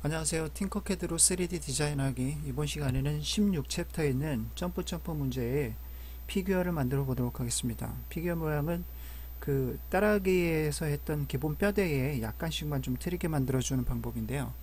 안녕하세요. 팅커캐드로 3D 디자인하기. 이번 시간에는 16챕터에 있는 점프 문제의 피규어를 만들어 보도록 하겠습니다. 피규어 모양은 그 따라하기에서 했던 기본 뼈대에 약간씩만 좀 틀리게 만들어주는 방법인데요.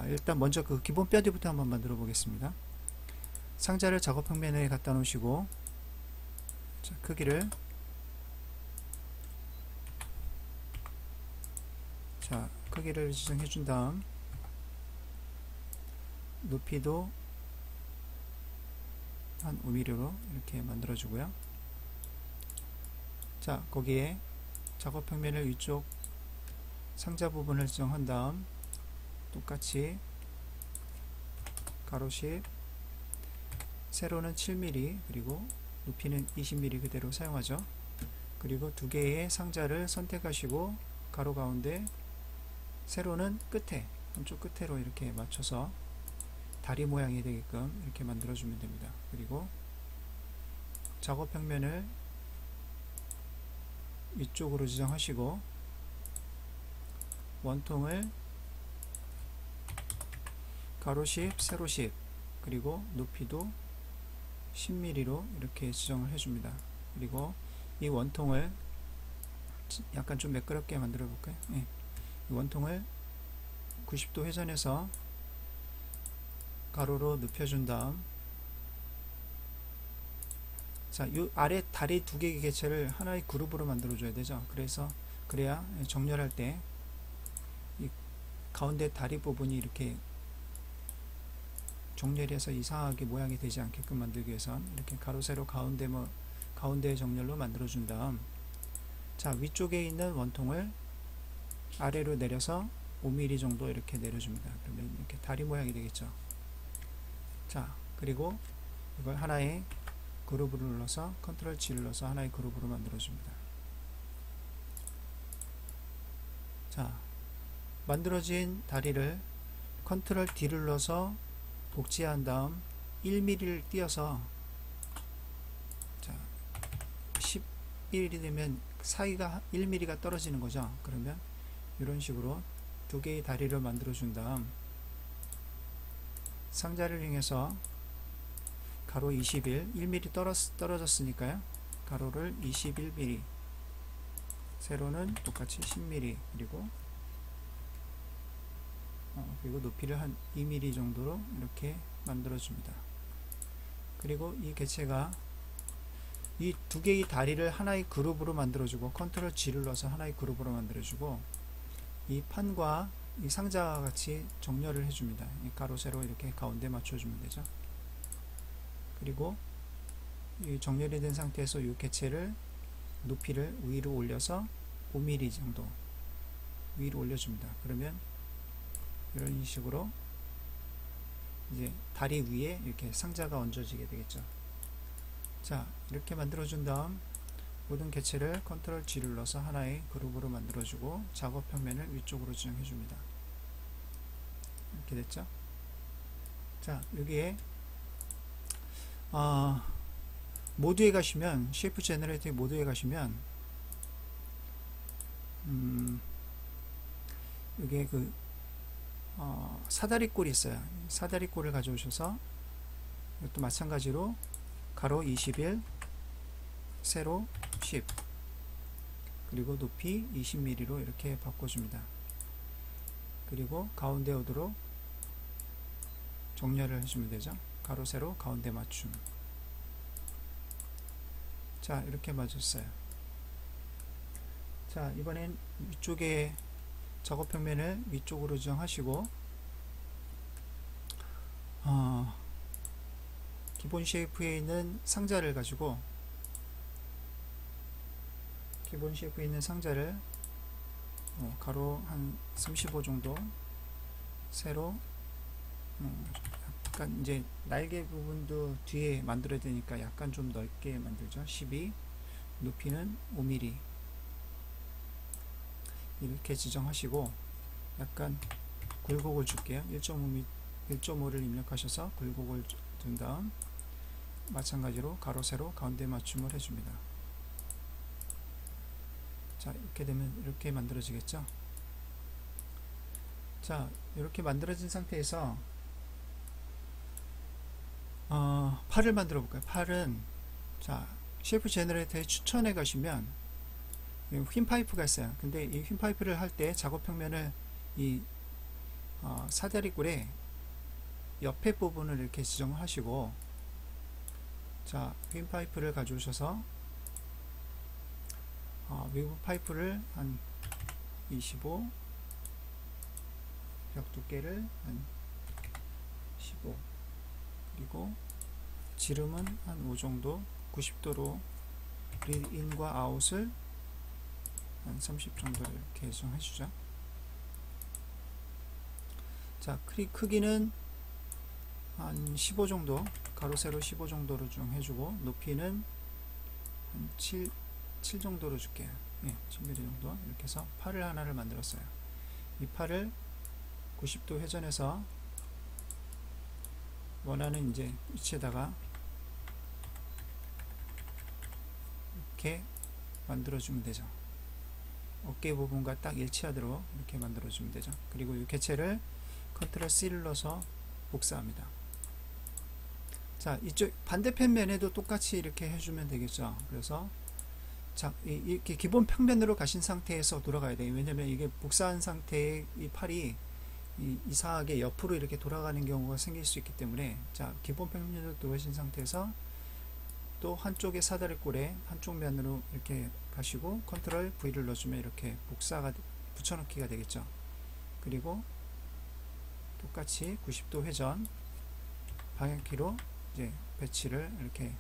일단 먼저 그 기본 뼈대부터 한번 만들어 보겠습니다. 상자를 작업 평면에 갖다 놓으시고, 자, 크기를, 크기를 지정해 준 다음 높이도 한 5mm로 이렇게 만들어 주고요. 자, 거기에 작업 평면을 위쪽 상자 부분을 지정한 다음 똑같이 가로 10, 세로는 7mm, 그리고 높이는 20mm 그대로 사용하죠. 그리고 두 개의 상자를 선택하시고 가로 가운데, 세로는 끝에, 한쪽 끝으로 이렇게 맞춰서 다리 모양이 되게끔 이렇게 만들어 주면 됩니다. 그리고 작업 평면을 위쪽으로 지정하시고 원통을 가로 10, 세로 10, 그리고 높이도 10mm로 이렇게 지정을 해줍니다. 그리고 이 원통을 약간 좀 매끄럽게 만들어 볼까요? 이 원통을 90도 회전해서 가로로 눕혀준 다음, 자, 요 아래 다리 두 개의 개체를 하나의 그룹으로 만들어 줘야 되죠. 그래야 정렬할 때 이 가운데 다리 부분이 이렇게 정렬해서 이상하게 모양이 되지 않게끔 만들기 위해선 이렇게 가로 세로 가운데 정렬로 만들어 준 다음, 자, 위쪽에 있는 원통을 아래로 내려서 5mm 정도 이렇게 내려줍니다. 그러면 이렇게 다리 모양이 되겠죠. 자, 그리고 이걸 하나의 그룹으로 눌러서 컨트롤 G 눌러서 하나의 그룹으로 만들어줍니다. 자, 만들어진 다리를 컨트롤 D를 눌러서 복제한 다음 1mm를 띄어서, 자, 11이 되면 사이가 1mm가 떨어지는 거죠. 그러면 이런 식으로 두 개의 다리를 만들어 준 다음 상자를 이용해서 가로 21, 1mm 떨어졌으니까요. 가로를 21mm, 세로는 똑같이 10mm, 그리고 높이를 한 2mm 정도로 이렇게 만들어줍니다. 그리고 이 개체가 이 두 개의 다리를 하나의 그룹으로 만들어주고 컨트롤 G를 넣어서 하나의 그룹으로 만들어주고, 이 판과 이 상자와 같이 정렬을 해줍니다. 이 가로 세로 이렇게 가운데 맞춰주면 되죠. 그리고 이 정렬이 된 상태에서 이 개체를 높이를 위로 올려서 5mm 정도 위로 올려줍니다. 그러면 이런 식으로 이제 다리 위에 이렇게 상자가 얹어지게 되겠죠. 자, 이렇게 만들어준 다음 모든 개체를 컨트롤 G를 눌러서 하나의 그룹으로 만들어주고 작업 평면을 위쪽으로 지정해줍니다. 이렇게 됐죠. 자, 여기에 모드에 가시면, 쉐이프 제너레이터 모드에 가시면 여기에 그 사다리꼴이 있어요. 사다리꼴을 가져오셔서 이것도 마찬가지로 가로 21, 세로 10, 그리고 높이 20mm로 이렇게 바꿔줍니다. 그리고 가운데 오도록 정렬을 해주면 되죠. 가로 세로 가운데 맞춤. 자, 이렇게 맞았어요. 자, 이번엔 위쪽에 작업 평면을 위쪽으로 지정하시고 기본 쉐이프에 있는 상자를 가지고 기본 쉐이프에 있는 상자를 가로 한 35 정도, 세로 약간 이제 날개 부분도 뒤에 만들어야 되니까 약간 좀 넓게 만들죠. 12, 높이는 5mm 이렇게 지정하시고 약간 굴곡을 줄게요. 1.5를 입력하셔서 굴곡을 준 다음 마찬가지로 가로 세로 가운데 맞춤을 해줍니다. 자, 이렇게 되면 이렇게 만들어지겠죠. 자, 이렇게 만들어진 상태에서 팔을 만들어 볼까요? 팔은 자, 쉐이프 제너레이터에 추천해 가시면 휜 파이프가 있어요. 근데 이 휜 파이프를 할 때 작업 평면을 이 사다리꼴에 옆에 부분을 이렇게 지정하시고, 자, 휜 파이프를 가져오셔서 외부 파이프를 한 25, 벽 두께를 한 15, 그리고 지름은 한 5 정도, 90도로 인과 아웃을 한 30 정도 이렇게 지정해 주죠. 자, 크기는 한 15 정도, 가로 세로 15 정도로 좀 해주고, 높이는 한 7 정도로 줄게요. 예, 7mm 정도. 이렇게 해서 팔을 하나를 만들었어요. 이 팔을 90도 회전해서 원하는 이제 위치에다가 이렇게 만들어주면 되죠. 어깨 부분과 딱 일치하도록 이렇게 만들어주면 되죠. 그리고 이 개체를 컨트롤 C를 눌러서 복사합니다. 자, 이쪽 반대편 면에도 똑같이 이렇게 해주면 되겠죠. 그래서 자, 이렇게 기본 평면으로 가신 상태에서 돌아가야 돼요. 왜냐면 이게 복사한 상태의 이 팔이 이상하게 옆으로 이렇게 돌아가는 경우가 생길 수 있기 때문에, 자, 기본 평면으로 들어오신 상태에서 또 한쪽의 사다리꼴에 한쪽 면으로 이렇게 가시고 컨트롤 V를 넣어주면 이렇게 복사가 붙여넣기가 되겠죠. 그리고 똑같이 90도 회전 방향키로 이제 배치를 이렇게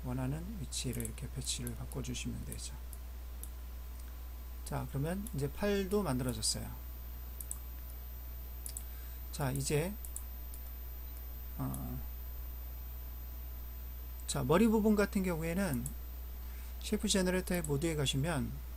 원하는 위치를 이렇게 배치를 바꿔주시면 되죠. 자, 그러면 이제 팔도 만들어졌어요. 자, 이제 자, 머리 부분 같은 경우에는 쉐이프 제너레이터의 모드에 가시면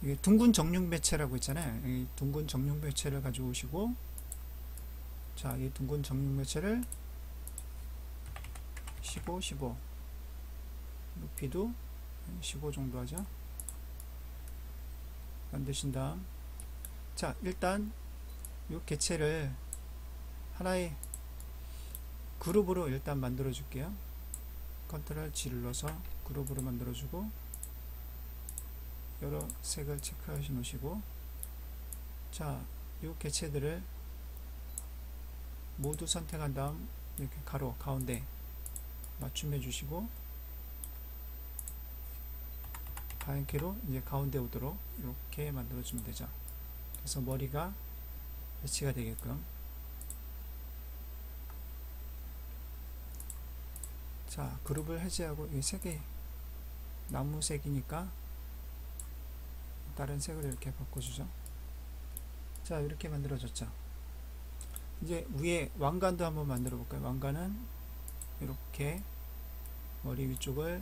이게 둥근 정육 매체라고 있잖아요. 이 둥근 정육 매체를 가져오시고, 자, 이 둥근 정육 매체를 15, 15, 높이도 15 정도 하죠. 만드신 다음, 자, 일단 이 개체를 하나의 그룹으로 일단 만들어 줄게요. 컨트롤 G를 눌러서 그룹으로 만들어 주고, 여러 색을 체크하시 놓으시고, 자, 이 개체들을 모두 선택한 다음 이렇게 가로 가운데 맞춤해 주시고, 방향키로 이제 가운데 오도록 이렇게 만들어 주면 되죠. 그래서 머리가 배치가 되게끔. 자, 그룹을 해제하고, 이 색이 나무색이니까 다른 색을 이렇게 바꿔주죠. 자, 이렇게 만들어졌죠. 이제 위에 왕관도 한번 만들어 볼까요? 왕관은 이렇게 머리 위쪽을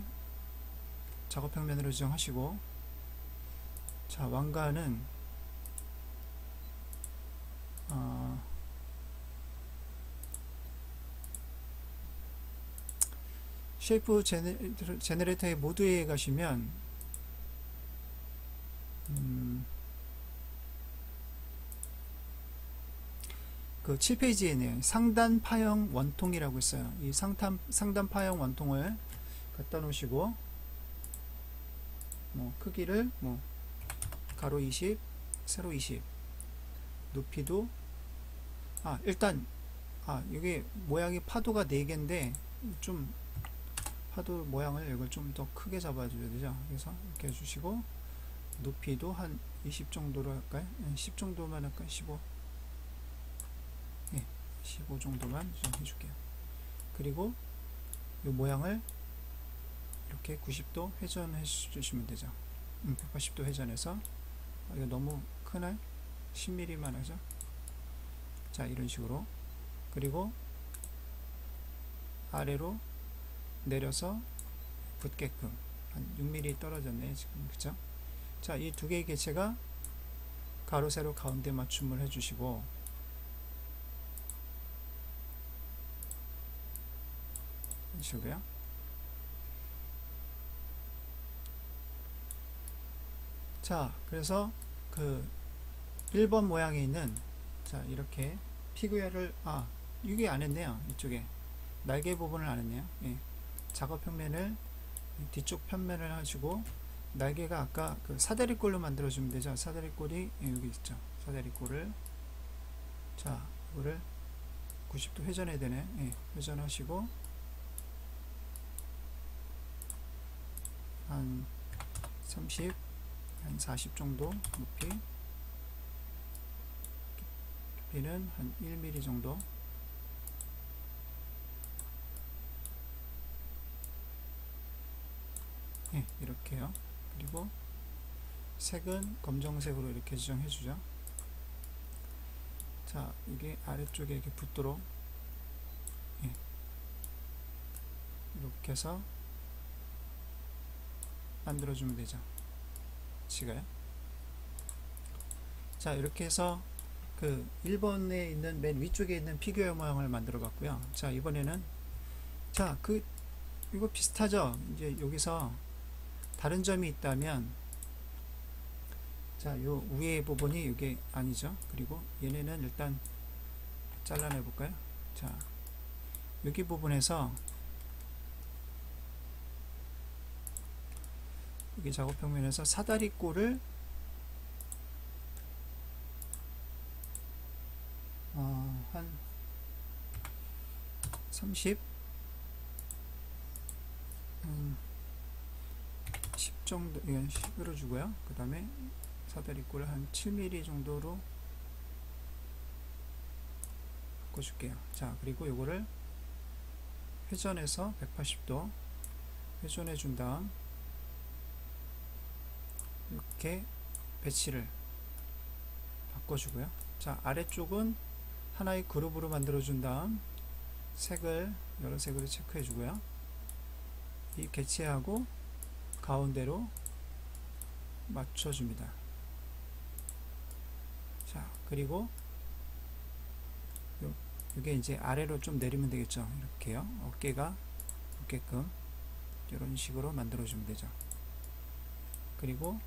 작업 평면으로 지정하시고, 자, 왕관은 쉐이프 제너레이터의 모드에 가시면 그 7페이지에는 상단 파형 원통이라고 있어요. 이 상단 파형 원통을 갖다 놓으시고, 뭐 크기를 뭐 가로 20, 세로 20, 높이도 일단 이게 모양이 파도가 4개인데 좀 파도 모양을 이걸 좀 더 크게 잡아줘야 되죠. 그래서 이렇게 해주시고, 높이도 한 20 정도로 할까요? 10 정도만 할까요? 15, 예, 15 정도만 좀 해줄게요. 그리고 이 모양을 이렇게 90도 회전해 주시면 되죠. 180도 회전해서, 이거 너무 크나요? 10mm만 하죠. 자, 이런 식으로. 그리고 아래로 내려서 붙게끔 한 6mm 떨어졌네 지금, 그쵸? 자, 이 두 개의 개체가 가로 세로 가운데 맞춤을 해주시고, 이런 식으로요. 자, 그래서 그 1번 모양에 있는, 자, 이렇게 피규어를, 이게 안 했네요. 이쪽에 날개 부분을 안 했네요. 예. 작업 평면을 뒤쪽 편면을 하시고, 날개가 아까 그 사다리꼴로 만들어주면 되죠. 사다리꼴이 여기 있죠. 사다리꼴을, 자, 이거를 90도 회전해야 되네. 예. 회전하시고 한 30, 한 40 정도 높이, 깊이는 한 1mm 정도, 예, 이렇게요. 그리고 색은 검정색으로 이렇게 지정해 주죠. 자, 이게 아래쪽에 이렇게 붙도록, 예, 이렇게 해서 만들어주면 되죠. 지가요. 자, 이렇게 해서 그 1번에 있는 맨 위쪽에 있는 피규어 모양을 만들어 봤고요. 자, 이번에는, 자, 이거 비슷하죠? 이제 여기서 다른 점이 있다면, 자, 요 위에 부분이 이게 아니죠. 그리고 얘네는 일단 잘라내 볼까요? 자, 여기 부분에서 여기 작업 평면에서 사다리꼴을 한 30, 10 정도, 이건 10으로 주고요. 그 다음에 사다리꼴을 한 7mm 정도로 바꿔줄게요. 자, 그리고 요거를 회전해서 180도 회전해 준 다음 이렇게 배치를 바꿔주고요. 자, 아래쪽은 하나의 그룹으로 만들어 준 다음 색을 여러 색으로 체크해 주고요. 이 개체하고 가운데로 맞춰 줍니다. 자, 그리고 이게 이제 아래로 좀 내리면 되겠죠. 이렇게요. 어깨가 붙게끔 이런 식으로 만들어 주면 되죠. 그리고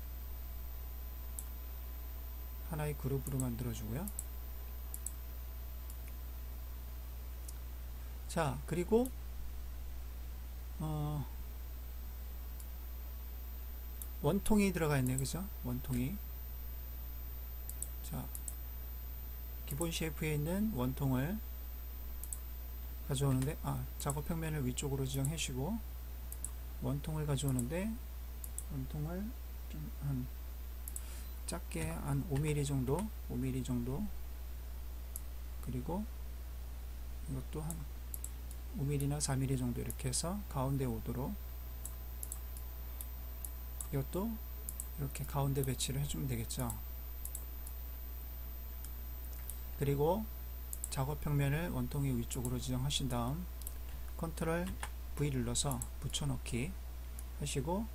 하나의 그룹으로 만들어 주고요. 자, 그리고 원통이 들어가 있네요. 그죠? 원통이. 자, 기본 쉐이프에 있는 원통을 가져오는데, 작업 평면을 위쪽으로 지정해 주시고 원통을 가져오는데, 원통을 좀 한 작게 한 5mm 정도, 5mm 정도, 그리고 이것도 한 5mm나 4mm 정도 이렇게 해서 가운데 오도록, 이것도 이렇게 가운데 배치를 해주면 되겠죠. 그리고 작업 평면을 원통의 위쪽으로 지정하신 다음 컨트롤 V 눌러서 붙여넣기 하시고,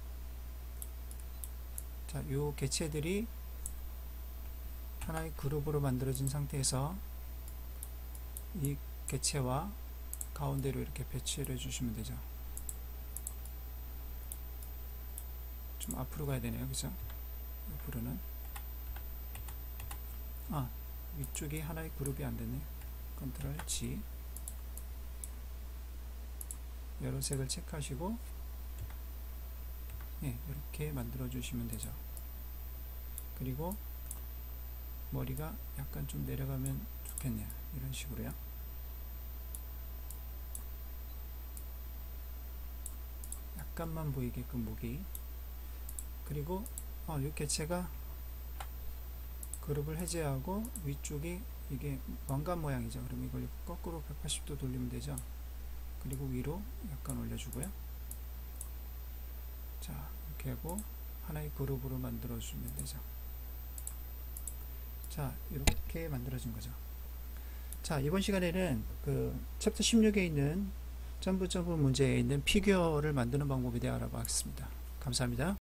자, 요 개체들이 하나의 그룹으로 만들어진 상태에서 이 개체와 가운데로 이렇게 배치를 해주시면 되죠. 좀 앞으로 가야 되네요. 그죠? 앞으로는. 위쪽이 하나의 그룹이 안 됐네. 컨트롤 G. 여러 색을 체크하시고, 예, 이렇게 만들어 주시면 되죠. 그리고 머리가 약간 좀 내려가면 좋겠네요. 이런 식으로요. 약간만 보이게끔 목이. 그리고 이 개체가 그룹을 해제하고 위쪽이 이게 왕관 모양이죠. 그럼 이걸 거꾸로 180도 돌리면 되죠. 그리고 위로 약간 올려주고요. 자, 이렇게 하고 하나의 그룹으로 만들어 주면 되죠. 자, 이렇게 만들어진 거죠. 자, 이번 시간에는 그 챕터 16에 있는 점프 문제에 있는 피규어를 만드는 방법에 대해 알아보겠습니다. 감사합니다.